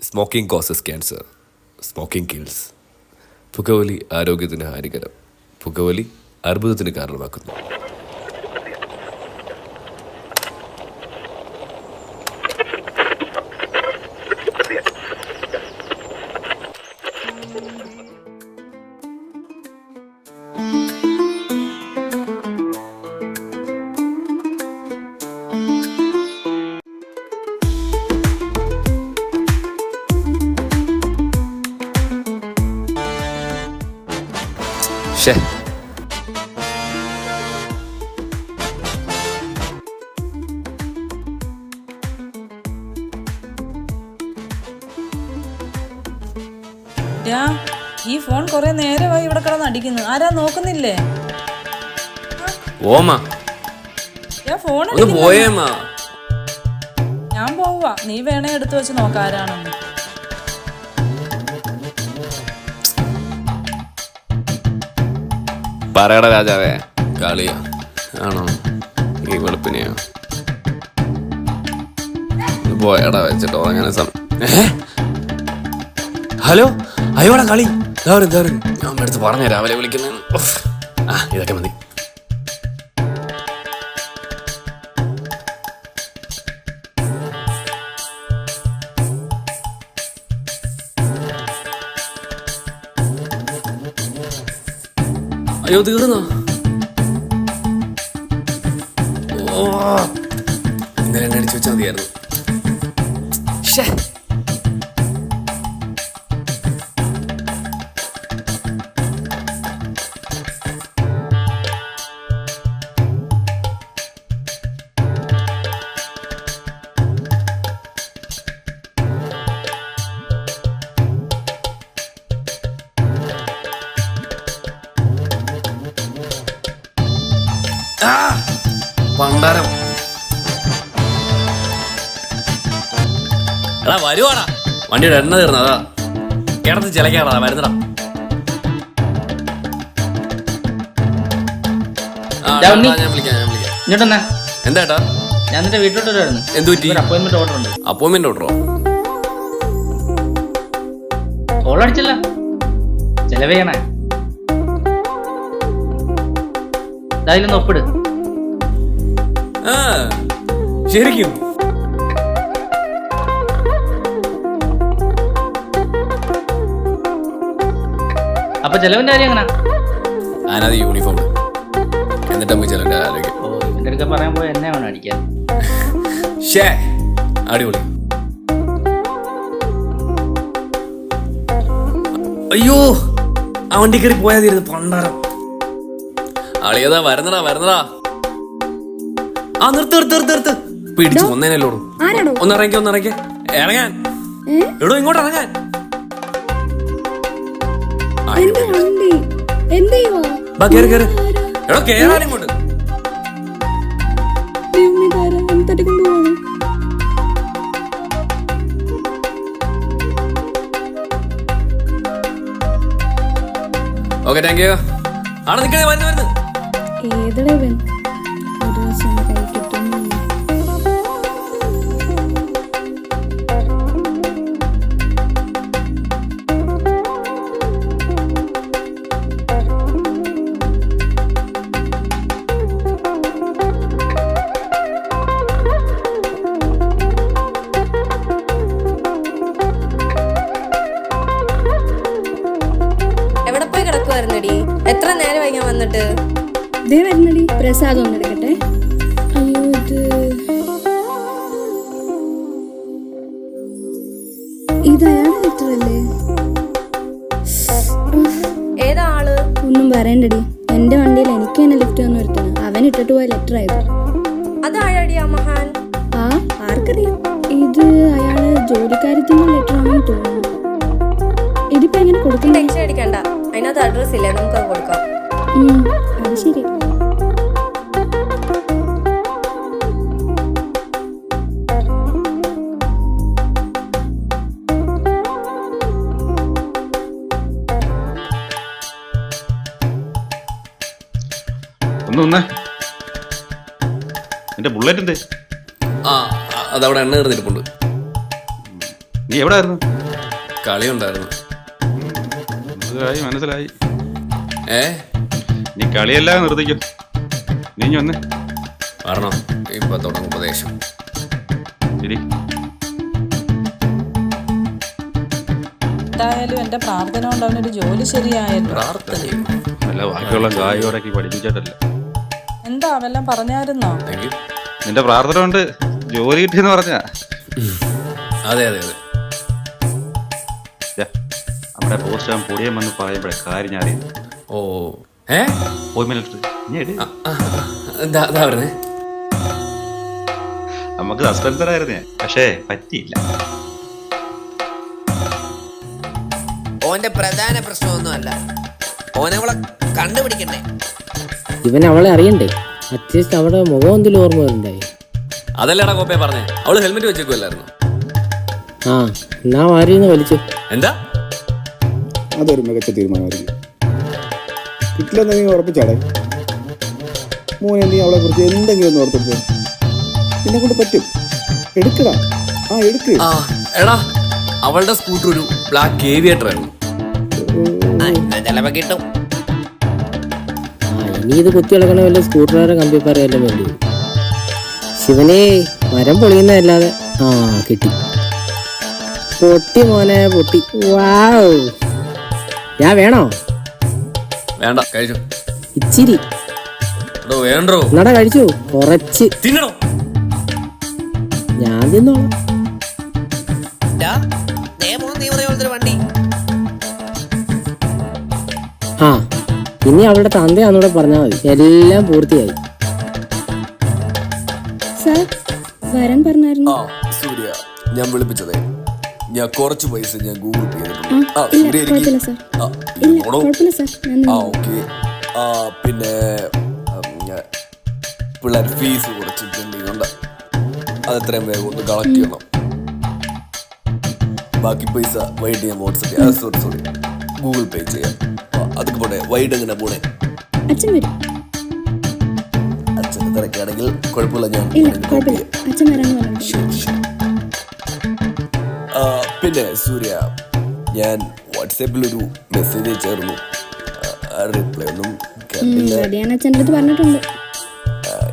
Smoking causes cancer, smoking kills. പുകവലി ആരോഗ്യത്തിന് ഹാനികരം. പുകവലി അർബുദത്തിന് കാരണമാക്കുന്നു. ശേ, ഈ ഫോൺ കൊറേ നേരമായി ഇവിടെ കിടന്ന് അടിക്കുന്നു. ആരാ നോക്കുന്നില്ലേ? ഓമാ ഫോൺ പോയേമാ. ഞാൻ പോവാ, നീ വേണേ എടുത്തു വെച്ച് നോക്ക ആരാണെന്ന്. പറയട രാജാവേ, കളിയാ ആണോ ഈ വെളുപ്പിനെയോ? പോയടാ വെച്ചിട്ടോ അങ്ങനെ. ഹലോ, അയ്യോടാ കളി. ഞാൻ എടുത്ത് പറഞ്ഞ രാവിലെ വിളിക്കുന്ന. ഇതൊക്കെ മതി. അയ്യോ, തീർന്നോ? ഇന്നലെ എന്നെ അടിച്ചു വെച്ചാൽ മതിയായിരുന്നു. പണ്ടാരം എടാ വരുവാടാ, വണ്ടിയുടെ എണ്ണ തീർന്നതാ. കിടന്ന് ചിലക്കാടാ, വരുന്നടാ. ഞാൻ വിളിക്കാം. എന്താ ഞാൻ നിന്റെ വീട്ടിലോട്ട് വരുന്നു. എന്ത് പറ്റി? അപ്പോയിന്റ്മെന്റ് ഓർഡർ ഉണ്ട്. അപ്പോയിന്റ്മെന്റ് ഓർഡറോ? കോൾ അടിച്ചല്ല, ചെലവ് ചെയ്യണേ. ഇതായാലൊന്ന് ഒപ്പിട്. ശരിക്കും? അപ്പൊ ചെലവിന്റെ കാര്യം എങ്ങനെ? അതിനകത്ത് യൂണിഫോം എന്നിട്ട് നമുക്ക് ചെലവിന്റെ ആലോചിക്കാം. ഇവന്റെ അടുക്ക പറയാൻ പോയി എന്നെ വേണം അടിക്കാൻ. അടിപൊളി. അയ്യോ, ആ വണ്ടി കയറി പോയാ തീരുന്നു. പണ്ടാരം അളിയതാ, വരുന്നടാ. നിർത്ത് പിടിച്ചു ഒന്നേനല്ലോടൂ. ഒന്നിറങ്ങി ഇറങ്ങാൻ. എടോ ഇങ്ങോട്ട് ഇറങ്ങാൻ. എടോ കേറാൻ ഇങ്ങോട്ട്. Okay, thank you. ആടെ നിൽക്കണേ, വരുന്നു. എത്ര നേരമായി ഞാൻ വന്നിട്ട്? പ്രസാദം ഒന്ന് എടുക്കട്ടെ. അയ്യോ, ഇത് അയാളുടെ ലെറ്റർ അല്ലേ? ഏതാ ആള്? ഒന്നും പറയണ്ടടി, എന്റെ വണ്ടിയിൽ എനിക്ക് തന്നെ ലിഫ്റ്റ് വന്നു വരുത്തണം. അവൻ ഇട്ടിട്ട് പോയ ലെറ്റർ ആയത്. അതാഴടിയാ മഹാൻ? ആർക്കറിയാം. ഇത് അയാള് ജോലിക്കാര്യത്തിന്റെ ലെറ്റർ ആണെന്ന് തോന്നുന്നു. ഇതിപ്പോ എങ്ങനെ കൊടുക്കും? ടെൻഷൻ അടിക്കണ്ട, അതിനകത്ത് അഡ്രസ് ഇല്ല, നമുക്ക് കൊടുക്കാം. അത് ശരി. ഒന്ന് എന്റെ ബുള്ളറ്റ് എന്തേ? അതവിടെ എണ്ണ കയറിയിരിപ്പുണ്ട്. നീ എവിടെ ആയിരുന്നു? കളി ഉണ്ടായിരുന്നു. മനസ്സിലായി മനസ്സിലായി. ഏ നീ കളിയെല്ലാം നിർത്തിക്കോ. നീ ഇഞ്ഞി വന്നേ. പറഞ്ഞോ, ഇപ്പൊ തുടങ്ങും ഉപദേശം. ശരി. എന്തായാലും എന്റെ പ്രാർത്ഥന കൊണ്ട് അവനൊരു ജോലി ശരിയായല്ലോ. പ്രാർത്ഥനയും അല്ല, ബാക്കിയുള്ള ഗായോടൊക്കെ പഠിപ്പിച്ചിട്ടല്ല. എന്താ അവെല്ലാം പറഞ്ഞായിരുന്നോ? Thank you. നിന്റെ പ്രാർത്ഥന കൊണ്ട് ജോലി കിട്ടിയെന്ന് പറഞ്ഞാ. അതെ അതെ അതെ. നമ്മുടെ പോസ്റ്റ് ആകും പൊടിയം വന്ന് പറയുമ്പോഴേ കാര്യം ഞാൻ അറിയുന്നു. ഓ ഏ പോയി മിനിറ്റ് എന്താ പറഞ്ഞേ? നമുക്ക് സസ്പെൻസറായിരുന്നേ, പക്ഷേ പറ്റിയില്ല. ഓന്റെ പ്രധാന പ്രശ്നമൊന്നുമല്ല, ഓനവളെ കണ്ടുപിടിക്കണ്ടേ. ഇവൻ അവളെ അറിയണ്ടേ? അറ്റ്ലീസ്റ്റ് അവളുടെ മുഖം എന്തെങ്കിലും ഓർമ്മ ഉണ്ടായി. അതല്ലേടാ കോപ്പയെ പറഞ്ഞേ. അവള് ഹെൽമെറ്റ് വെച്ചേക്കുമല്ലായിരുന്നു. ആ എന്നാ മാറിയെന്ന് വലിച്ചു. എന്താ? അതൊരു മികച്ച തീരുമാനമായിരിക്കും. കിട്ടില്ലെന്ന് നീ ഉറപ്പിച്ചാടേ. മോനെ, നീ അവളെ കുറിച്ച് എന്തെങ്കിലും ഒന്ന് ഓർത്തെടുത്ത് നിന്നെ കൊണ്ട് പറ്റും. എടുക്കടാ. ആ എടുക്ക്. എടാ, അവളുടെ സ്കൂട്ടർ ഒരു ബ്ലാക്ക് ഏവിയേറ്റർ ആയിരുന്നു. ചിലപ്പോ കിട്ടും. ഇനി ഇത് കുത്തി ഇളക്കണ വല്ല സ്കൂട്ടറുകാരെ കമ്പിപ്പാറയെല്ലാം വേണ്ടി വരും. ശിവനെ, മരം പൊളിയുന്നതല്ലാതെ. ആ കിട്ടി. പൊട്ടി മോനെ പൊട്ടി. വാവ്, ഞാൻ വേണോ? വേണ്ട, കഴിച്ചു. ഇച്ചിരി എടോ വേണ്ടോ? എന്നടാ കഴിച്ചു. കുറച്ച് തിന്നണോ? ഞാൻ തിന്നോളാം. വണ്ടി ആ ഇനി അവളുടെ തന്തയാന്നൂടെ പറഞ്ഞാൽ മതി. എല്ലാം പൂർത്തിയായി. സാർ വരാൻ പറഞ്ഞായിരുന്നു. സൂര്യ, ഞാൻ വിളിപ്പിച്ചതേ. ഞാൻ കുറച്ച് പൈസ ഞാൻ ഗൂഗിൾ പേ ഇല്ല കുഴപ്പമില്ല സാർ. ഇല്ല കുഴപ്പമില്ല സാർ. ഓക്കെ. പിന്നെ പിള്ളേർ ഫീസ് കുറച്ച് പെൻഡിങ്, അതെത്രയും വേഗം ഒന്ന് കളക്ട് ചെയ്യണം. ബാക്കി പൈസ വൈകിട്ട് ഞാൻ വാട്സപ്പ് സോറി ഗൂഗിൾ പേ ചെയ്യാം. അതൊക്കെ പോട്ടെ, വൈകിട്ട് എങ്ങനെ പോണേ? അച്ഛൻ വരും. അച്ഛനെ തിരക്കാണെങ്കിൽ കുഴപ്പമില്ല, ഞാൻ ഇല്ല കുഴപ്പമില്ല. അച്ഛൻ വരാൻ പറഞ്ഞു. ശരി ശരി. പിന്നെ സൂര്യ, ഞാൻ വാട്സാപ്പിലൊരു മെസ്സേജ് അയച്ചായിരുന്നു. റിപ്ലൈ ഒന്നും കേട്ടില്ല. ഞാൻ അച്ഛൻ്റെ അടുത്ത് പറഞ്ഞിട്ടുണ്ട്.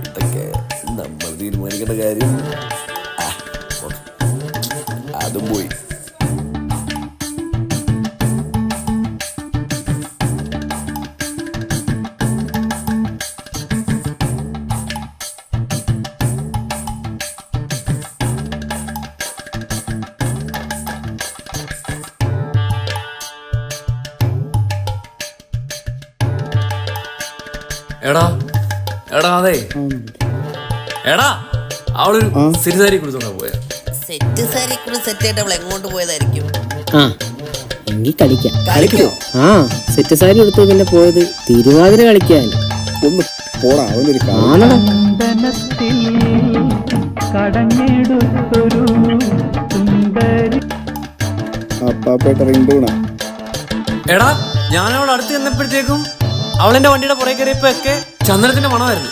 ഇതൊക്കെ നമ്മൾ തീരുമാനിക്കേണ്ട കാര്യം. അതും പോയി. എടാ എടാ അതെ എടാ, അവളൊരു സിരിസാരി കുറിച്ചോണ്ടാ പോയ. സെറ്റ് സാരി കൂടെ സെറ്റ് ആയിട്ട് അവൾ എങ്ങോട്ട് പോയതായിരിക്കും? ആ എങ്കിൽ കളിക്കാം. കളിക്കോ? ആ സെറ്റ് സാരി എടുത്തു. പിന്നെ പോയത് തിരുവാതിര കളിക്കാൻ. ഒന്ന് പോടാ. അവനൊരു ആണടാ. അപ്പാപ്പേട്ട റിംഗ് ടൂണാ. എടാ, ഞാൻ അവൾ അടുത്ത് ചെന്നപ്പോഴത്തേക്കും അവളെന്റെ വണ്ടിയുടെ പുറകെ കയറിയപ്പോ ഒക്കെ ചന്ദനത്തിന്റെ മണമായിരുന്നു.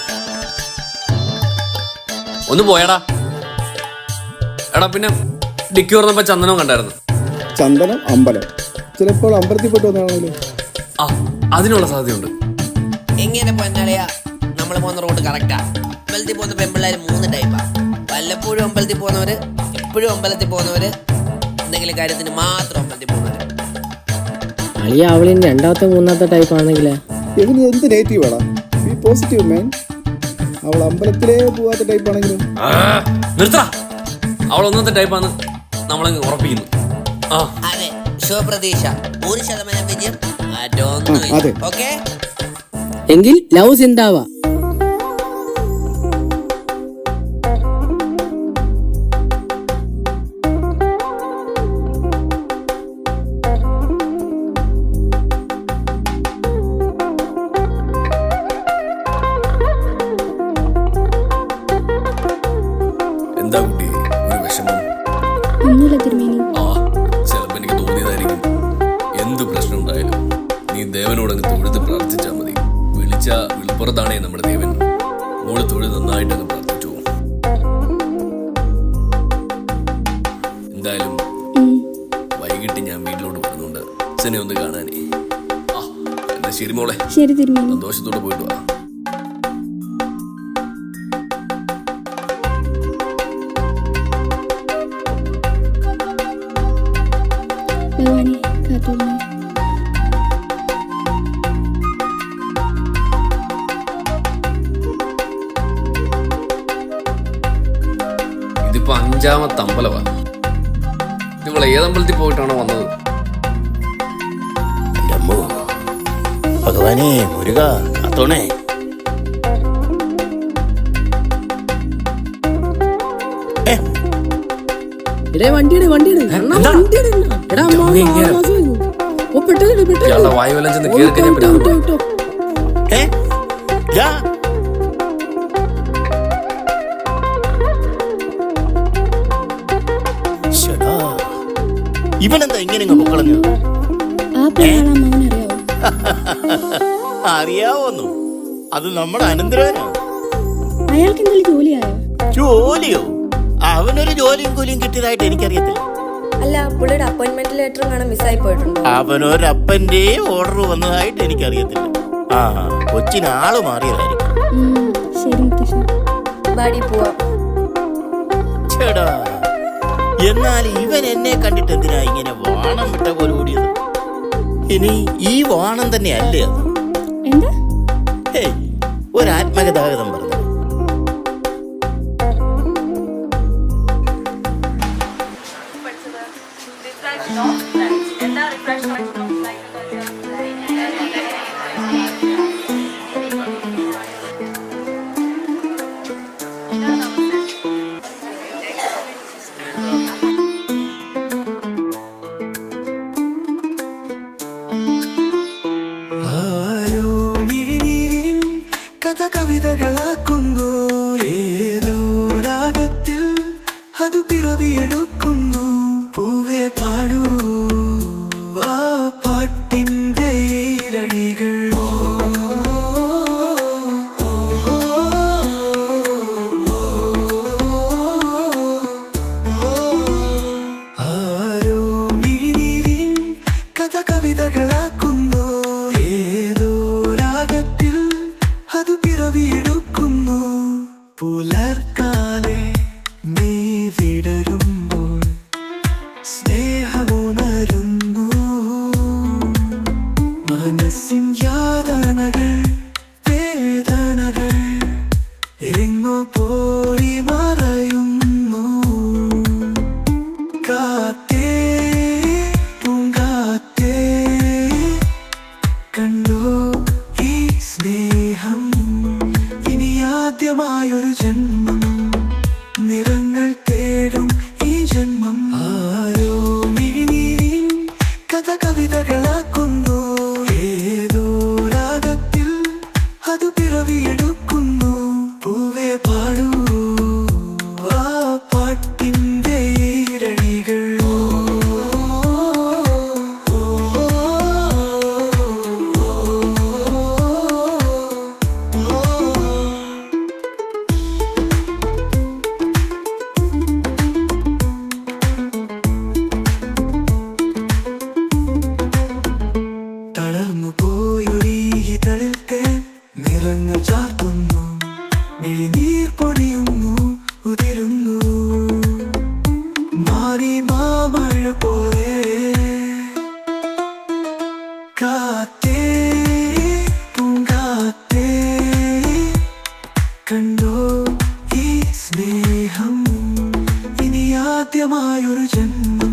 ഒന്ന് പോയടാ. എടാ, പിന്നെ ഡിക്കി തുറന്നപ്പോ ചന്ദനവും കണ്ടായിരുന്നു. ചന്ദനം അമ്പലം. ചിലപ്പോൾ അമ്പലത്തിൽ പോയിട്ട് വന്നാണല്ലോ. ആ, അതിനുള്ള സാധ്യതയുണ്ട്. എങ്ങനെ പൊന്നാളിയാ, നമ്മൾ പോകുന്ന റോഡ് കറക്റ്റാ. അമ്പലത്തിൽ പോകുന്ന പെമ്പിള്ളേർ 3 ടൈപ്പാ. വല്ലപ്പോഴും അമ്പലത്തിൽ പോകുന്നവര്, എപ്പോഴും അമ്പലത്തിൽ പോകുന്നവര്, എന്തെങ്കിലും കാര്യത്തിന് മാത്രം അമ്പലത്തിൽ പോകുന്നവര്. അളിയ അവളിന് രണ്ടാമത്തെ മൂന്നാമത്തെ ടൈപ്പ് ആണെങ്കിലേ. ഇവന് എന്ത് നെഗറ്റീവ് വേണം? B positive man. അവൾ അമ്പലത്തിലേ പോവാത്ത ടൈപ്പ് ആണെങ്കിലും. നിർത്തടാ. അവൾ ഒന്നത്തെ ടൈപ്പാന്ന് നമ്മളങ്ങ് ഉറപ്പിക്കുന്നു. അതെ, ശുഭപ്രതീക്ഷ 100% വിജയം. അതെ. ഓക്കെ, എങ്കിൽ ലവ് സിന്താവ. എന്താ കുട്ടി ഒരു വിഷമം? ഒന്നുമില്ല തിരുമേനി. ചിലപ്പോ എനിക്ക് തോന്നിയതായിരിക്കും. എന്ത് പ്രശ്നം ഉണ്ടായാലും നീ ദേവനോടങ്ങ് തൊഴുത് പ്രാർത്ഥിച്ചാൽ മതി. വിളിച്ച വിളിപ്പുറത്താണേ നമ്മൾ അച്ഛനെ ഒന്ന് കാണാനേ. ആ എന്നാ ശരി മോളെ, ശരി തിരുമേനി. സന്തോഷത്തോടെ പോയിട്ട് വാ. ഭഗവാനെ കാത്തോളണേ. ഇതിപ്പോ 5ാമത്തെ അമ്പലവാ. നിങ്ങൾ ഏതമ്പലത്തിൽ പോയിട്ടാണോ വന്നത്? ഭഗവാനെ മുരുക കാത്തോണേ. ഇയാളുടെ വായുവെല്ലാം ചെന്ന് കയറി കഴിഞ്ഞാൽ ഇവനെന്താ ഇങ്ങനെ പൊക്കളഞ്ഞത്? ആ പെണ്ണാളെ അമ്മാവനെ അറിയാവോ? അറിയാവോന്നു? അത് നമ്മുടെ അനന്തരവനാ. അയാൾക്ക് എന്തെങ്കിലും ജോലിയായോ? ജോലിയോ? അവനൊരു ജോലിയും കൂലിയും കിട്ടിയതായിട്ട് എനിക്കറിയത്തില്ല. അല്ല, പുള്ളിയുടെ അപ്പോയിന്റ്മെന്റ് ലെറ്ററും കാണാൻ മിസ്സായി പോയിട്ടുണ്ടോ? അവനൊരപ്പന്റെ ഓർഡർ വന്നതായിട്ട് എനിക്കറിയത്തില്ല. ആ കൊച്ചിന് ആള് മാറിയതായിരിക്കും. ശരി മുത്തശ്ശി. ബാഡി പോവാം. ചേടാ, എന്നാൽ ഇവൻ എന്നെ കണ്ടിട്ട് എന്തിനാ ഇങ്ങനെ വാണം വിട്ട പോലെ ഓടിയത്? ഇനി ഈ വാണം തന്നെ അല്ലേ അത്? എന്താ? ഹേയ്, ഒരു ആത്മഗതാഗതം പറഞ്ഞു. കവിതകളാക്കുന്നു ഏതോ രാഗത്തിൽ അത് പിറവിയെടുക്കുന്നു. പൂവേ പാടൂ ആ പാട്ടിന്റെ ഈരടികൾ. ആരോ മിഴിനീരിൻ കഥ കവിതകളാക്കുന്നു ഏതോ രാഗത്തിൽ അത് പിറവിയെടുക്കുന്നു. പുലർക്കാലെ നീ വിടരുമ്പോൾ സ്നേഹമുണരുന്നു. മനസ്സിൻ യാതനകൾ വേദനകൾ എങ്ങോ പോയി മറയുന്നു. കാത്തേ പൂങ്കാത്തേ കണ്ടോ ഈ സ്നേഹം? ഇനി ആദ്യമായൊരു ജന്മം, നിറങ്ങൾ തേടും ഈ ജന്മം. ആരോ മിഴിനീരിൻ കഥ കവിതകളാക്കുന്നു ഏതോ രാഗത്തിൽ അത് പിറവിയെടുക്കുന്നു. പൂവേ പാടൂ ആ പാട്ടിന്റെ ഈരടികൾ. തളർന്നു പോയൊരീ തളിർത്തെ നിറങ്ങൾ ചാർത്തുന്നു. മിഴിനീർ പൊടിയുന്നു, ഉതിരുന്നു. മാറി മാമഴ പോലെ കാത്തേ പൂങ്കാത്തേ കണ്ടോ ഈ സ്നേഹം? ഇനി ആദ്യമായൊരു ജന്മം.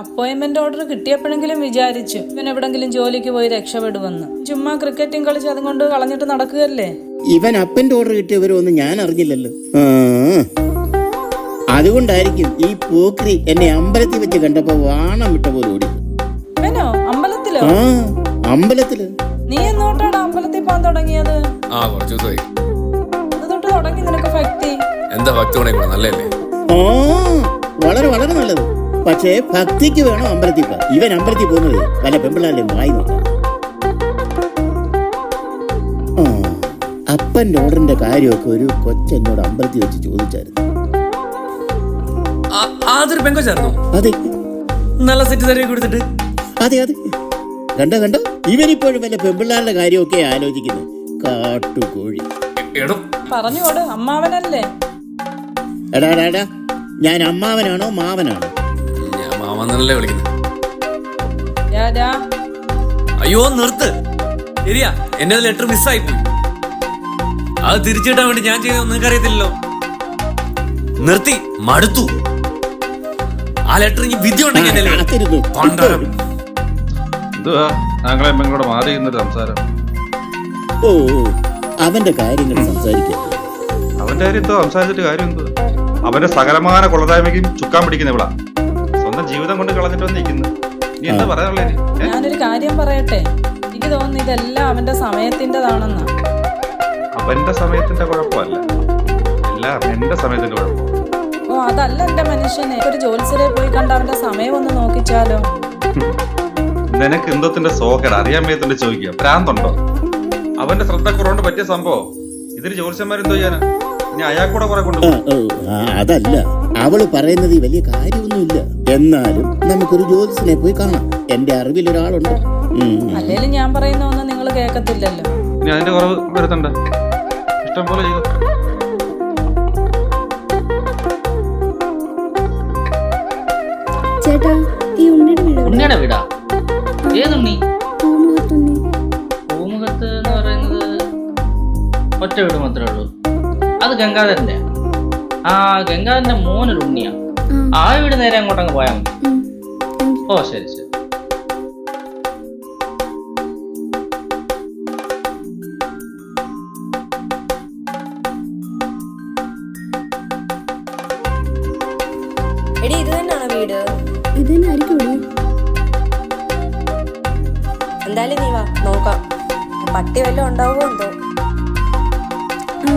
അപ്പോയിന്റ്മെന്റ് ഓർഡർ കിട്ടിയപ്പോഴെങ്കിലും വിചാരിച്ചു ഇവൻ എവിടെങ്കിലും ജോലിക്ക് പോയി രക്ഷപ്പെടുമെന്ന്. ചുമ്മാ ക്രിക്കറ്റും കളിച്ച് അതും കൊണ്ട് കളഞ്ഞിട്ട് നടക്കുകയല്ലേ. ഇവൻ അപ്പന്റെ ഓർഡർ കിട്ടിയവരൊന്നും ഞാൻ അറിഞ്ഞില്ലല്ലോ. അതുകൊണ്ടായിരിക്കും ഈ പോക്രി എന്നെ അമ്പലത്തിൽ വെച്ച് കണ്ടപ്പോ വാണം വിട്ട പോലെ ഓടി. ഇവനോ? അമ്പലത്തിലോ? ആ അമ്പലത്തില്. നീ എന്നോട്ടാണ് അമ്പലത്തിൽ പോകാൻ തുടങ്ങിയത്? ആ കുറച്ച് ദിവസമായി. അത് തൊട്ട് തുടങ്ങി നിനക്ക് ഭക്തി? എന്താ ഭക്തി തുടങ്ങി? നല്ലല്ലേ? ആ വളരെ വളരെ നല്ലത്. പക്ഷേ ഭക്തിക്ക് വേണം അമ്പലത്തിൽ പോകാൻ. ഇവൻ അമ്പലത്തിൽ പോകുന്നത് പല പെമ്പിള്ളാരുടെ വായി നോക്കാം. അപ്പന്റെ ഓർഡറിന്റെ കാര്യമൊക്കെ ഒരു കൊച്ചെന്നോട് അമ്പലത്തിൽ വെച്ച് ചോദിച്ചായിരുന്നു. അതൊരു പെങ്കൊച്ചായിരുന്നു. അതെ, നല്ല സെറ്റ് തരി കൊടുത്തിട്ട്. അതെ അതെ, കണ്ടോ കണ്ടോ, ഇവനിപ്പോഴും വല്ല പെമ്പിള്ളാരുടെ കാര്യമൊക്കെ ആലോചിക്കുന്നു. കാട്ടുകോഴി. എടോ പറഞ്ഞോട്, അമ്മാവനല്ലേ? എടാ, ഞാൻ അമ്മാവനാണോ മാവനാണോ? ഞാൻ മാമന്നല്ലേ വിളിക്കുന്നത്. രാജാ, അയ്യോ നിർത്ത്. ശരിയാ, എന്റെ ലെറ്റർ മിസ്സായി പോയി. അത് തിരിച്ചു കിട്ടാൻ വേണ്ടി ഞാൻ ചെയ്തത് നിങ്ങൾക്ക് അറിയത്തില്ലല്ലോ. നിർത്തി, മടുത്തു. ആ ലെറ്റർ ഇനി വിധി ഉണ്ടെങ്കിൽ എന്നെ കാത്തിരുന്നു. പണ്ടാരം. എന്തുവാ ഞങ്ങളെ എമ്മങ്ങളോട് മാറി ചെയ്യുന്നൊരു സംസാരം? ഓ, അവന്റെ കാര്യങ്ങൾ സംസാരിക്കാം. അവന്റെ കാര്യം എന്തോ സംസാരിച്ചിട്ട് കാര്യം എന്തോ? അവന്റെ സകലമാന കൊള്ളതായ്മയ്ക്കും ചുക്കാൻ പിടിക്കുന്ന ഇവളാ. സ്വന്തം ജീവിതം കൊണ്ട് കളഞ്ഞിട്ട് വന്നിരിക്കുന്നു. നീ എന്താ പറയാനുള്ളേ? ഞാനൊരു കാര്യം പറയട്ടെ. എനിക്ക് തോന്നുന്നു ഇതെല്ലാം അവന്റെ സമയത്തിൻ്റെതാണെന്നാ. അവന്റെ സമയത്തിന്റെ കുഴപ്പമല്ല, എല്ലാം എന്റെ സമയത്തിന്റെ കുഴപ്പം. ഓ, അതല്ല എന്റെ മനുഷ്യനെ. ഒരു ജോത്സ്യരെ പോയി കണ്ട് അവന്റെ സമയം ഒന്ന് നോക്കിച്ചാലോ? നിനക്ക് എന്തോത്തിന്റെ സോക്കേട് അറിയാൻ മേത്തിന്റെ ചോദിക്കുക. ഭ്രാന്തുണ്ടോ? അവന്റെ ശ്രദ്ധക്കുറവുകൊണ്ട് പറ്റിയ സംഭവം. ഇതിന് ജ്യോത്സ്യന്മാരെന്തോ ചെയ്യാനാ? ഇനി അയാൾക്കൂടെ കുറെ കൊണ്ടുപോകും. അതല്ല, അവള് പറയുന്നത് വലിയ കാര്യമൊന്നുമില്ല. എന്നാലും നമുക്കൊരു ജ്യോതിഷനെ പോയി കാണാം. എന്റെ അറിവിൽ ഒരാളുണ്ട്. അല്ലേലും ഞാൻ പറയുന്ന ഒന്നും നിങ്ങൾ കേൾക്കത്തില്ലല്ലോ. ഇനി അതിന്റെ കുറവ് വരുത്തണ്ട, ഇഷ്ടം പോലെ ചെയ്തു. ചേട്ടാ, ഈ ഉണ്ണിയുടെ വീട് എവിടെയാ? ഉണ്ണിയുടെ വീടാ? ഏതുണ്ണി? പൂമുഖത്തുണ്ണി. പൂമുഖത്ത് എന്ന് പറയുന്നത് ഒറ്റ വീട് മാത്രമേ ഉള്ളൂ. അത് ഗംഗാധരന്റെ. ആ, ഗംഗാധരന്റെ മോനൊരു ഉണ്ണിയാ. ആ വീട് നേരെ അങ്ങോട്ടങ്ങ് പോയാൽ മതി. ഓ ശരി ശരി. എടി, ഇത് തന്നെയാണോ വീട്? ഇത് തന്നെ ആയിരിക്കും ഇവിടെ. എന്തായാലും നീ വാ, നോക്കാം. പട്ടി വല്ലതും ഉണ്ടാവുമോ എന്തോ. ആ,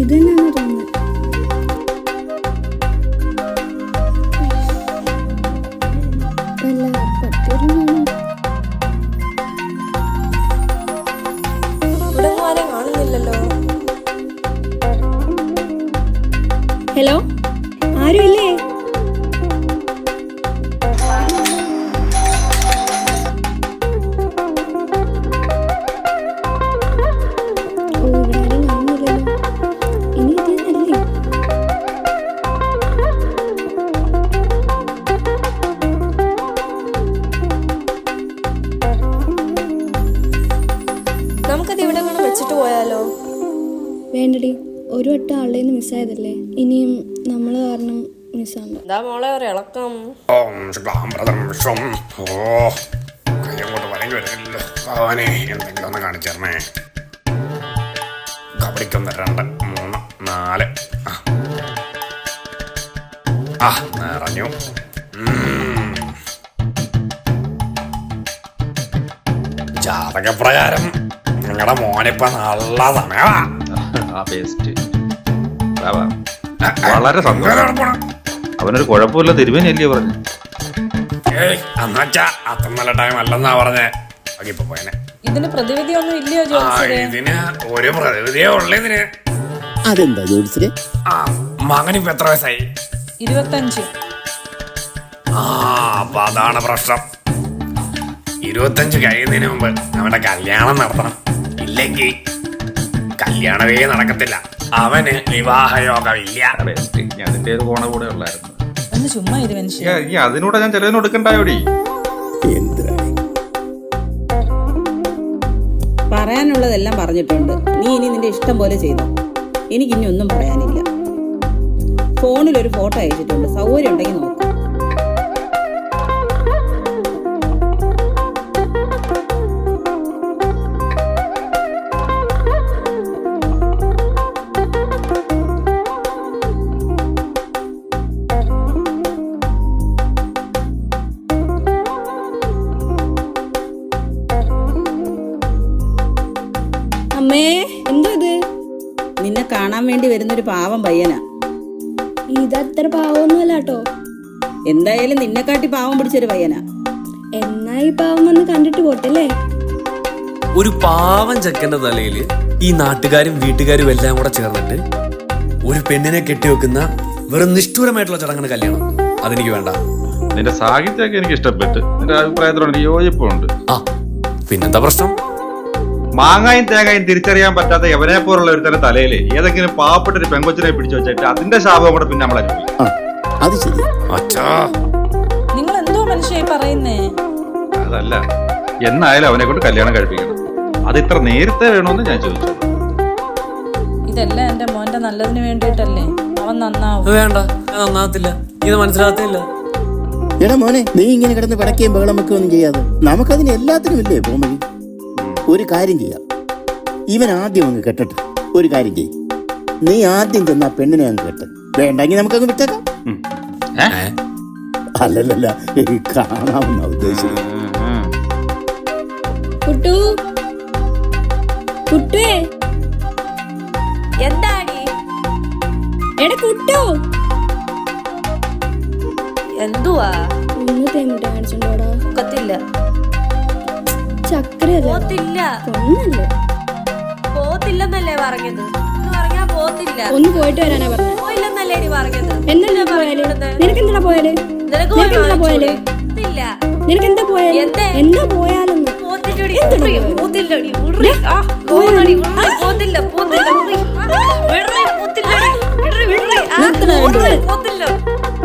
ഇത് തന്നെയാണോ തോന്നുന്നത്. വല്ല പട്ടിയൊന്നും ഇവിടെ ഒന്നും ആരെയും കാണുന്നില്ലല്ലോ. ഹലോ, ആരും ഇല്ലേ? ഓ, ഇവിടെ ആരും കാണുന്നില്ലല്ലോ. ഇനി ഇത് തന്നെയല്ലേ? നമുക്കത് ഇവിടെ കാണാൻ വെച്ചിട്ട് പോയാലോ? വേണ്ടടി, ഒരു വട്ടം ആളുടെ നിന്ന് മിസ്സായതല്ലേ, ഇനിയും നമ്മൾ കാരണം മിസ്സാണ്ട. എന്താ മോളെ ഒരു ഇളക്കം? കയ്യങ്ങോട്ട് വരങ്ങി വരുന്നില്ലല്ലോ. അവനെ എന്തെങ്കിലും ഒന്ന് കാണിച്ചേർന്നേ. കബഡിക്കൊന്ന് 2 3 4. ആ, നിറഞ്ഞു. ജാതകപ്രകാരം നിങ്ങളുടെ മോനിപ്പോ നല്ല സമയമാ. ആ ബെസ്റ്റ്. വളരെ സന്തോഷം. അവനൊരു കുഴപ്പമില്ല, തിരുവേനല്ലേ പറഞ്ഞു. അന്നുവച്ചാ അത്ര നല്ല ടൈം അല്ലെന്നാ പറഞ്ഞേ. ഇപ്പൊ പോയനെ. ഇതിന് പ്രതിവിധി ഒന്നും ഇല്ലയോ ജോത്സ്യരെ? ഇതിന് ഒരു പ്രതിവിധിയേ ഉള്ളതിന്. അതെന്താ ജ്യോതിഷരെ? മകനിപ്പോ എത്ര വയസ്സായി? 25. അപ്പൊ അതാണ് പ്രശ്നം. 25 കഴിയുന്നതിന് മുമ്പ് അവന്റെ കല്യാണം നടത്തണം. ഇല്ലെങ്കിൽ കല്യാണമേ നടക്കത്തില്ല. അവന് വിവാഹയോഗമില്ല. ഞാൻ അതിന്റെ ഒരു കോണ കൂടെ ഉള്ളായിരുന്നു. ഒന്ന് ചുമ്മാ ഇത് മനുഷ്യ. ഈ അതിനൂടെ ഞാൻ ചെലവിന് കൊടുക്കണ്ടായോടി. പറയാനുള്ളതെല്ലാം പറഞ്ഞിട്ടുണ്ട്. നീ ഇനി നിന്റെ ഇഷ്ടം പോലെ ചെയ്തോ. എനിക്കിനി ഒന്നും പറയാനില്ല. ഫോണിൽ ഒരു ഫോട്ടോ അയച്ചിട്ടുണ്ട്, സൗകര്യം ഉണ്ടെങ്കിൽ നോക്കാം. അമ്മേ, എന്തോ ഇത്? നിന്നെ കാണാൻ വേണ്ടി വരുന്നൊരു പാവം പയ്യനാ. ഇതത്ര പാവമൊന്നുമല്ല കേട്ടോ. എന്തായാലും നിന്നെക്കാട്ടി പാവം പിടിച്ചൊരു പയ്യനാ. എന്നാ ഈ പാവം വന്ന് കണ്ടിട്ട് പോട്ടല്ലേ. ഒരു പാവം ചെക്കന്റെ തലയിൽ ഈ നാട്ടുകാരും വീട്ടുകാരും എല്ലാം കൂടെ ചേർന്നിട്ട് ഒരു പെണ്ണിനെ കെട്ടിവെക്കുന്ന വെറും നിഷ്ഠൂരമായിട്ടുള്ള ചടങ്ങാണ് കല്യാണം. അതെനിക്ക് വേണ്ട. നിന്റെ സാഹിത്യമൊക്കെ എനിക്ക് ഇഷ്ടപ്പെട്ടു. നിന്റെ അഭിപ്രായത്തിനോട് എനിക്ക് യോജിപ്പുണ്ട്. ആ പിന്നെന്താ പ്രശ്നം? മാങ്ങായും തേങ്ങായും തിരിച്ചറിയാൻ പറ്റാത്ത എവനെ പോലുള്ള ഒരു തരം തലയില് ഏതെങ്കിലും പാവപ്പെട്ട ഒരു പെങ്കൊച്ചിനെ പിടിച്ചു വെച്ചിട്ട് അതിന്റെ ശാപം കൂടെ പിന്നെ നമ്മളെ അത് ശരി. അച്ഛാ നിങ്ങൾ എന്തോ മനുഷ്യായി പറയുന്നേ? അതല്ല, എന്നായാലും അവനെ കൊണ്ട് കല്യാണം കഴിപ്പിക്കണം. അത് ഇത്ര നേരത്തെ വേണമെന്ന് ഞാൻ ചോദിച്ചു. ഇതെല്ലാം എന്റെ മോന്റെ നല്ലതിന് വേണ്ടിയിട്ടല്ലേ. അവൻ നന്നാവും. വേണ്ട, ഞാൻ നന്നാകത്തില്ല. ഇത് മനസ്സിലാകത്തില്ല. എടാ മോനെ, നീ ഇങ്ങനെ കിടന്ന് പിടക്കുകയും ബഹളം വെക്കുകയൊന്നും ചെയ്യാതെ നമുക്കതിന് എല്ലാത്തിനും ഇല്ലേ പോംവഴി. ഒരു കാര്യം ചെയ്യാം, ഇവൻ ആദ്യം അങ്ങ് കെട്ടട്ടെ. ഒരു കാര്യം ചെയ്യും, നീ ആദ്യം ചെന്ന പെണ്ണിനെ അങ്ങ് കെട്ട്. വേണ്ടെങ്കിൽ നമുക്കങ്ങ് വിട്ടേക്കാം. അല്ലല്ല, കാണാവുന്ന ഉദ്ദേശിച്ചത്. കുട്ടു കുട്ടുവേ, എന്താടി? എടാ കുട്ടു, എന്തുവാ? ഒന്ന് തേമുട്ട കാണിച്ചോണ്ടോടാ. ഒക്കത്തില്ല. ചക്കരയല്ല, പോത്തില്ല. പൊന്നല്ലേ. പോത്തില്ലെന്നല്ലേ പറഞ്ഞത്? പറഞ്ഞാ പോത്തില്ല. ഒന്ന് പോയിട്ട് വരാനാ പറഞ്ഞത്. പോയില്ലെന്നല്ലേ നീ പറഞ്ഞത്? എന്നല്ല പോയാല്? നിനക്കെന്താ പോയാല്? നിനക്കെന്താ പോയാല്? നിനക്കെന്താ പോയാല്? എന്താ പോയാലെന്ന്?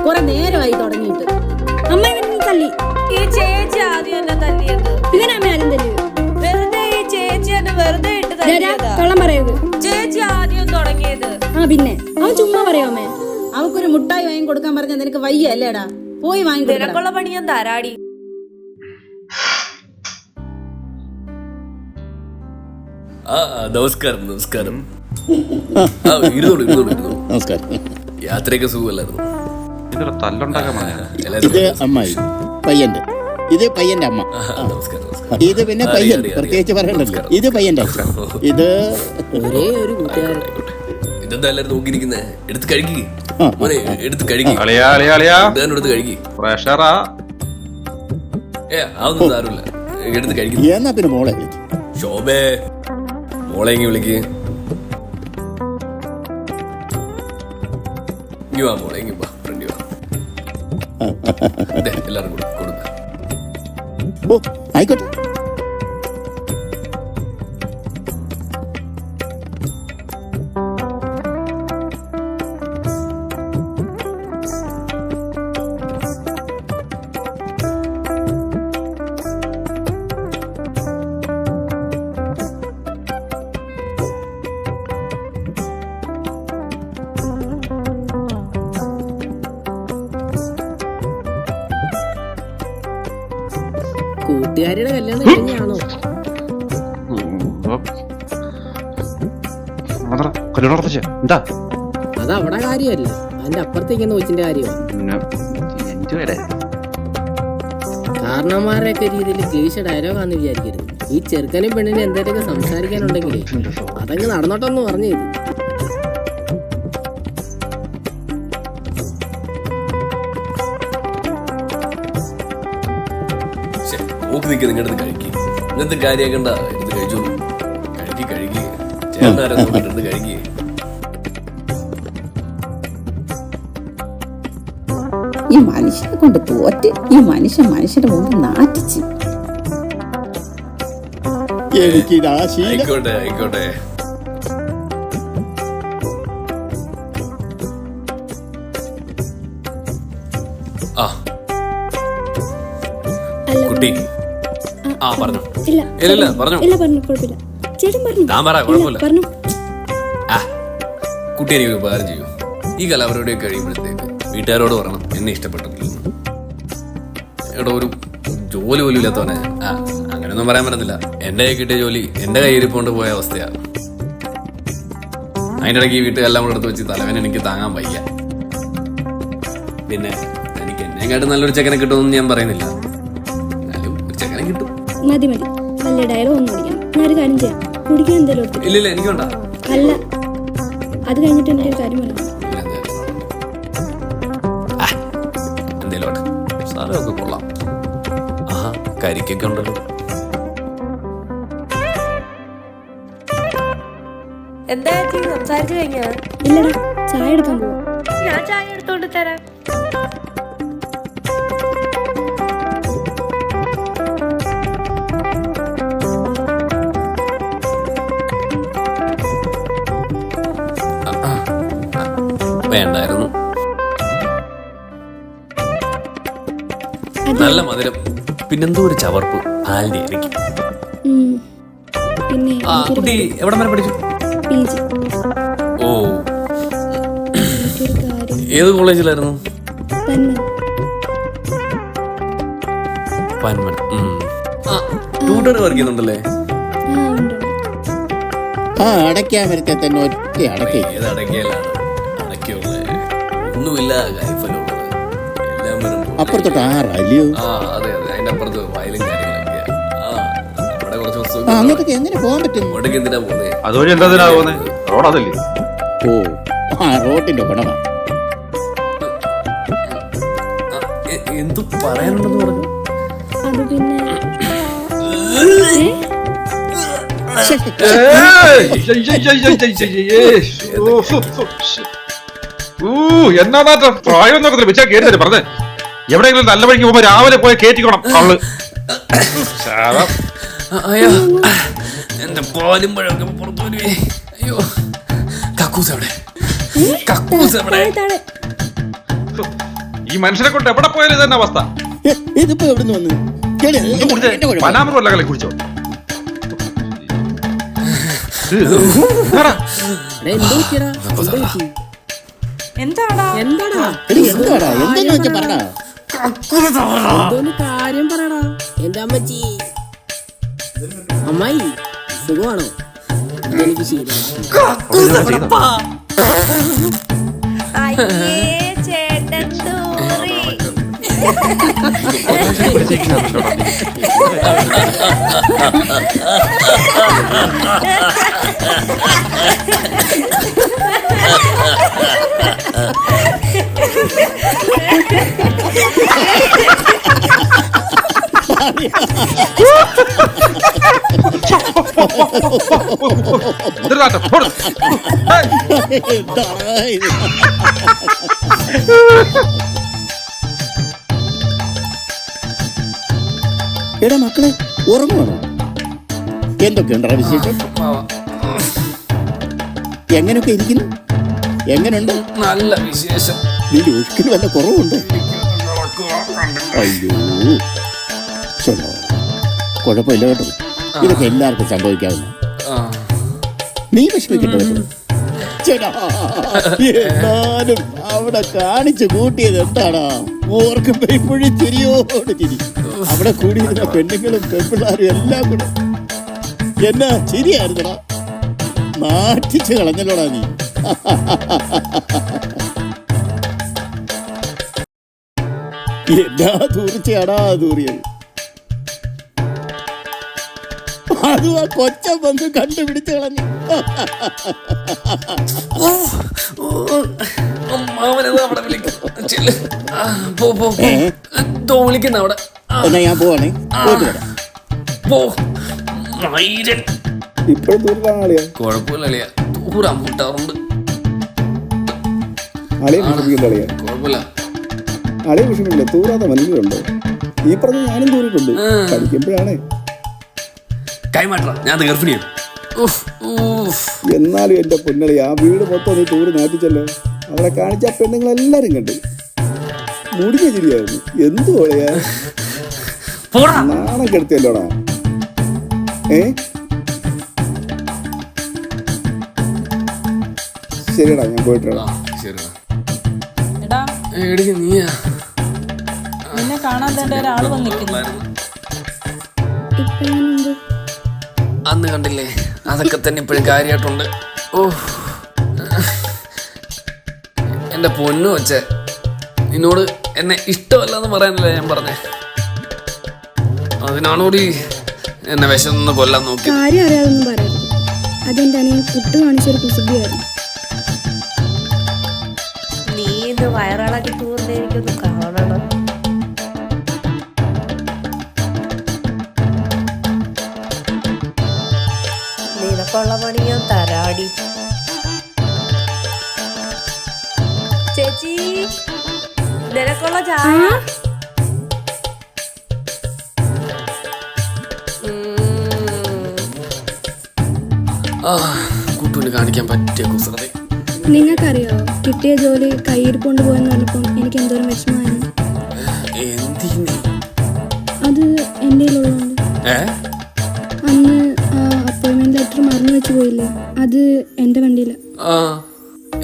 കുറെ നേരമായി തുടങ്ങിയിട്ട്. അമ്മ ഇവനെ തല്ലി. ഈ ചേച്ചി ആദ്യം എന്നെ തല്ലിയത്. ഇവനമ്മ ആരും തല്ലി. വെറുതെ ഈ ചേച്ചി എന്നെ വെറുതെ ഇട്ട് തല്ലിയതാ. കള്ളം പറയരുത്. ചേച്ചി ആദ്യം തുടങ്ങിയത്. ആ പിന്നെ അവൻ ചുമ്മാ പറയാമേ. അവക്കൊരു മുട്ടായി വാങ്ങി കൊടുക്കാൻ പറഞ്ഞ നിനക്ക് വയ്യ അല്ലേടാ? പോയി വാങ്ങി നിനക്കുള്ള പണി ഞാൻ തരാടി. നമസ്കാരം. നമസ്കാരം. ഇരുന്നോളൂ, ഇരുന്നോളൂ, ഇരുന്നോളൂ. നമസ്കാരം. യാത്രയൊക്കെ സുഖമല്ലായിരുന്നു? ഇതൊരു തല്ലുണ്ടാക്കാൻ ഇത് അമ്മായി, പയ്യന്റെ. ഇത് പയ്യന്റെ അമ്മ. നമസ്കാരം, നമസ്കാരം. ഇത് പിന്നെ പയ്യൻ, പ്രത്യേകിച്ച് പറയണ്ടല്ലോ. ഇത് പയ്യന്റെ അച്ഛൻ. ഇത് ഒരേ ഒരു കൂട്ടുകാരൻ. ഇതെന്താ എല്ലാരും നോക്കിയിരിക്കുന്നേ? എടുത്ത് കഴുകി മോനെ, എടുത്ത് കഴുകി. എടുത്ത് കഴുകി. പ്രഷറാ. അതൊന്നും സാരമില്ല, എടുത്ത് കഴുകി. എന്നാ പിന്നെ മോളെ വിളിക്കും. ശോഭേ, മോളെ ഇങ്ങി വിളിക്ക്. ഇങ്ങി വാ മോളെ, ഇങ്ങി വാ, ഫ്രണ്ടി വാ. എല്ലാരും കൊടുക്ക. ഓ ആയിക്കോട്ടെ. കൂട്ടുകാരിയുടെ കല്യാണം കഴിഞ്ഞാണോ? എന്താ അത് അവിടെ കാര്യമല്ല, അതിന്റെ അപ്പുറത്തേക്കുന്ന കൊച്ചിന്റെ കാര്യമാണ്. കാരണന്മാരുടെയൊക്കെ രീതിയിൽ ക്ലീശ ഡയലോഗാന്ന് വിചാരിക്കരുത്. ഈ ചെറുക്കനും പെണ്ണിനും എന്തെങ്കിലുമൊക്കെ സംസാരിക്കാനുണ്ടെങ്കിലേ അതങ്ങ് നടന്നോട്ടെന്ന് പറഞ്ഞു. നോക്കി നിൽക്കുക, നിങ്ങളുടെ കഴുകി. ഇങ്ങനത്തെ കാര്യമാക്കണ്ട, എടുത്ത് കഴിച്ചോളൂ. കഴുകി ചേർന്നാരെ നോക്കിട്ട് കഴുകി. ഈ മനുഷ്യനെ കൊണ്ട് തോറ്റ്. ഈ മനുഷ്യന്റെ മുമ്പിൽ നാട്ടിച്ച്. ആയിക്കോട്ടെ, ആയിക്കോട്ടെ. ആ കുട്ടി, പറഞ്ഞു. ഇല്ല പറഞ്ഞു. ഞാൻ പറ, കുഴപ്പമില്ല. കുട്ടി എനിക്ക് ഉപകാരം ചെയ്യൂ. ഈ കലാപരിപാടി കഴിയുമ്പോഴത്തേക്ക് വീട്ടുകാരോട് പറയണം എന്നെ ഇഷ്ടപ്പെട്ടിട്ടില്ല. എടോ, ഒരു ജോലി പോലും ഇല്ലാത്തവനെ അങ്ങനെയൊന്നും പറയാൻ പറ്റത്തില്ല. എന്റെ കൈ കിട്ടിയ ജോലി എന്റെ കയ്യിരിപ്പോണ്ട് പോയ അവസ്ഥയാ. അതിൻ്റെ ഇടയ്ക്ക് ഈ വീട്ടുകാരെല്ലാം കൂടെ എടുത്ത് വെച്ച് തലവൻ എനിക്ക് താങ്ങാൻ വയ്യ. പിന്നെ എനിക്ക് എന്നെക്കാട്ടും നല്ലൊരു ചെക്കനെ കിട്ടുമെന്ന് ഞാൻ പറയുന്നില്ല, എന്നാലും ഒരു ചെക്കനെ കിട്ടും. മതി മതി, നല്ല ഡയലോഗ് ഒന്നും അടിക്കണം. ഞാനൊരു കാര്യം ചെയ്യാം, കുടിക്കാൻ എന്തെങ്കിലും. ഇല്ലില്ല, എനിക്കുണ്ടാ. അല്ല, അത് കഴിഞ്ഞിട്ട് എൻ്റെ ഒരു കാര്യം പറയാം. എന്തേലോട്ടെ, സാധനമൊക്കെ കൊള്ളാം. കരിക്കൊക്കെ ഉണ്ടല്ലോ. എന്താ സംസാരിച്ചു കഴിഞ്ഞാ? ഇല്ലടാ, ചായ എടുക്കാൻ പോവാ. ഞാൻ ചായ എടുത്തോണ്ട് തരാം. വേണ്ടായിരുന്നു. നല്ല മധുരം, പിന്നെന്തോ ഒരു ചവർപ്പ് പാലിന്റെ ഇരിക്കും. പിന്നെ ആ കുട്ടി എവിടെ വരെ പഠിച്ചു? PG. ഓ, ഏത് കോളേജിലായിരുന്നു? പന്മൻ. Tutor work ചെയ്യുന്നുണ്ടല്ലേ? ആ അടയ്ക്കാൻ വരത്തെ തന്നെ ഒറ്റ അടയ്ക്ക. ഏത് അടയ്ക്കലാണ്? അടയ്ക്കുള്ളേ ഒന്നുമില്ല, കൈഫലുള്ളത് എല്ലാം വരും. അപ്പുറത്തോട്ട് 6 അല്ലയോ? ആ അതെ അതെ, അതിന്റെ അപ്പുറത്ത് വയലും കാര്യങ്ങളൊക്കെ. അവിടെ കുറച്ച് ദിവസം അങ്ങോട്ടൊക്കെ എങ്ങനെ പോകാൻ പറ്റും? അങ്ങോട്ടേക്ക് എന്തിനാ പോകുന്നേ? അതുവഴി എന്താ പോകുന്നത്? റോഡതല്ലേ? ഓ ആ റോഡിന്റെ ഗുണമാണ്. എന്തു പറയാനുണ്ടെന്ന് പറഞ്ഞു? അത് പിന്നെ എന്നാ പ്രായം നോക്കത്തില്ല വെച്ചാ കേട്ടത് പറഞ്ഞേ. എവിടെയെങ്കിലും നല്ല വഴിക്ക് പോകുമ്പോ രാവിലെ പോയി കേറ്റിക്കണം അവള്. അയ്യോ എന്റെ പാലും പഴമൊക്കെ പുറത്തു വരുവേ. അയ്യോ കക്കൂസ് എവിടെ? കക്കൂസ് എവിടെ? ഈ മനുഷ്യനെ കൊണ്ട് എവിടെ പോയാലും ഇതന്നെ അവസ്ഥ. ഇതിപ്പോ എവിടുന്ന് വന്നു? പനാമൃതല്ല കളി കുടിച്ചോ? എന്താടാ കാര്യം പറയടാ. എന്റെ അമ്മച്ചി അമ്മായി സുഖമാണോ? എനിക്ക് ശീലം. എടാ മക്കളെ ഉറങ്ങുവാണോ? എന്തൊക്കെയുണ്ടാ വിശേഷം? എങ്ങനെയൊക്കെ ഇരിക്കുന്നു? എങ്ങനെയുണ്ട്? നല്ല വിശേഷം. നിന്റെ ഒഴുക്കിന് വല്ല കുറവുണ്ടോ? അയ്യോ ചോ, കുഴപ്പമില്ല കേട്ടോ. ഇതൊക്കെ എല്ലാവർക്കും സംഭവിക്കാവുന്ന. നീ വിഷമിക്കണ്ട കേട്ടോ. എന്നാലും അവിടെ കാണിച്ചു കൂട്ടിയത് എന്താടാ? ഓർക്കുമ്പോ ഇപ്പോഴും ചിരിയോട് ചിരി. അവിടെ കൂടിയിരുന്ന പെണ്ണുങ്ങളും പെൺപിള്ളാരും എല്ലാം കൂടെ എന്നാ ചിരിയായിരുന്നടാ. നാട്ടിച്ച് കളഞ്ഞല്ലോടാ നീ. എന്നാ തൂർച്ചയാടാ തൂറിയത്. അതും ആ കൊച്ച വന്ന് കണ്ടുപിടിച്ച് കളഞ്ഞു. എന്നാ ഞാൻ പോവാണേ. ഇപ്പോഴും ദൂരത്താളിയാ. കുഴപ്പമില്ല അളിയാ, ദൂരം മുട്ടാറുണ്ട്. അളിയെ വിഷമിക്കില്ല അളിയാ. കുഴപ്പമില്ല. അളിയെ വിഷമിക്കില്ല. തൂറാത്ത മനുഷ്യരുണ്ടോ? ഈ പറഞ്ഞ ഞാനും തൂറിട്ടുണ്ട്. പഠിക്കുമ്പോഴാണേ. കൈമാറ്റാ, ഞാൻ ഗർഭിണിയാണ്. എന്നാലും എന്റെ പൊന്നളി, ആ വീട് മൊത്തം നീ തൂറി നാട്ടിച്ചല്ലോ. അവിടെ കാണിച്ച പെണ്ണുങ്ങളെല്ലാരും കണ്ട് മുടിഞ്ഞ ചിരിയായിരുന്നു. എന്തു പോളയാ, നാണം കെടുത്തിയല്ലോടാ. ശരിടാ, ഞാൻ പോയിട്ടാ. എടാ നിന്നെ കാണാൻ തന്നെ ഒരാള് വന്നിരിക്കുന്നു. അന്ന് കണ്ടില്ലേ, അതൊക്കെ തന്നെ ഇപ്പോഴും കാര്യമായിട്ടുണ്ട്. ഓ എന്റെ പൊന്നു വെച്ചേ, നിന്നോട് എന്നെ ഇഷ്ടമല്ലെന്ന് പറയാനല്ലേ ഞാൻ പറഞ്ഞേ. അതിനാണോടി എന്നെ വിശന്ന് കൊല്ലാൻ നോക്കി. കാര്യം അറിയാതൊന്നും പറയരുത്. അതെന്റെ അനിയൻ പുട്ട് കാണിച്ചൊരു കുസൃതിയായിരുന്നു. നീ ഇത് വയറിളക്കി തൂർന്ന് എനിക്കൊന്ന് കാണണം. നിനക്കുള്ള പണി ഞാൻ തരാടി. ചേച്ചി, നിനക്കുള്ള ചായ. കൂട്ടുകൊണ്ട് കാണിക്കാൻ പറ്റിയ കുസൃതി. നിങ്ങൾക്കറിയോ കിട്ടിയ ജോലി കയ്യിരിപ്പോണ്ട് പോയെന്ന് പറഞ്ഞപ്പം എനിക്ക് എന്തോരം വിഷമമായിരുന്നു. എന്തിന്? അത് എൻ്റെ കയ്യിലുള്ളതുകൊണ്ട്. അന്ന് അപ്പോയിൻമെന്റ് ലെറ്റർ മറന്നു വെച്ച് പോയില്ലേ, അത് എൻ്റെ വണ്ടിയില. ആ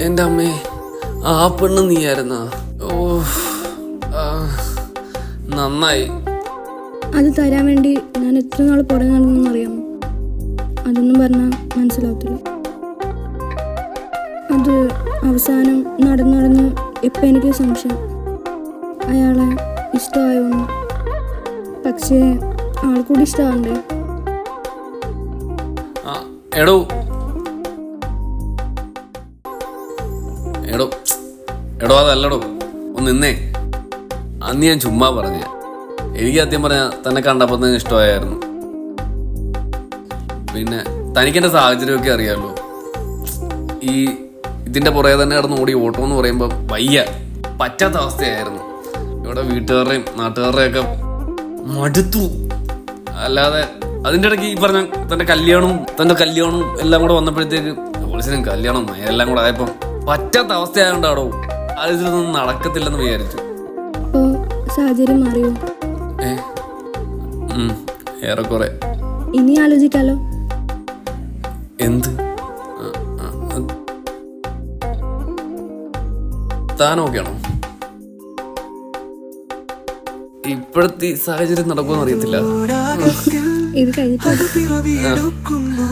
എന്റെ അമ്മേ, ആ പെണ്ണ് നീയായിരുന്നാ? ഓ നന്നായി. അത് തരാൻ വേണ്ടി ഞാൻ എത്ര നാൾ പുറകെ നടന്നെന്ന് അറിയാമോ? അതൊന്നും പറഞ്ഞാൽ മനസ്സിലാവത്തില്ല. അത് അവസാനം നടന്ന് ഇപ്പം എനിക്ക് സംശയം അയാളെ ഇഷ്ടമായോന്ന്. പക്ഷേ ആൾക്കൂടി ഇഷ്ടമാണ്ടേ? എടോ എടോ എടോ അതല്ലടോ, ഒന്ന് നിന്നേ. അന്ന് ഞാൻ ചുമ്മാ പറഞ്ഞ. എനിക്ക് ആദ്യം പറഞ്ഞ തന്നെ കണ്ടപ്പോൾ തന്നെ ഇഷ്ടമായിരുന്നു. പിന്നെ തനിക്കെൻ്റെ സാഹചര്യമൊക്കെ അറിയാമല്ലോ. ഈ ഇതിൻ്റെ പുറകെ തന്നെ കിടന്ന് ഓടി ഓട്ടം എന്ന് പറയുമ്പോൾ വയ്യ, പറ്റാത്ത അവസ്ഥയായിരുന്നു. ഇവിടെ വീട്ടുകാരുടെയും നാട്ടുകാരുടെയും ഒക്കെ മടുത്തു. അല്ലാതെ അതിൻ്റെ ഇടയ്ക്ക് ഈ പറഞ്ഞ തൻ്റെ കല്യാണവും എല്ലാം കൂടെ വന്നപ്പോഴത്തേക്ക് പോലീസിനും കല്യാണം എല്ലാം കൂടെ ആയപ്പം പറ്റാത്ത അവസ്ഥയായോണ്ടാടോ അതിലൊന്നും നടക്കത്തില്ലെന്ന് വിചാരിച്ചു. അപ്പോൾ സാഹചര്യം മാറിയോ? ഏറെക്കുറെ. ഇനി ആലോചിക്കാലോ. എന്ത്? താനോക്കെയാണോ? ഇപ്പോഴത്തെ സാഹചര്യം നടക്കുമെന്ന് അറിയത്തില്ല. ഇത് കഴിഞ്ഞിട്ട് പിറവിയെടുക്കുന്നു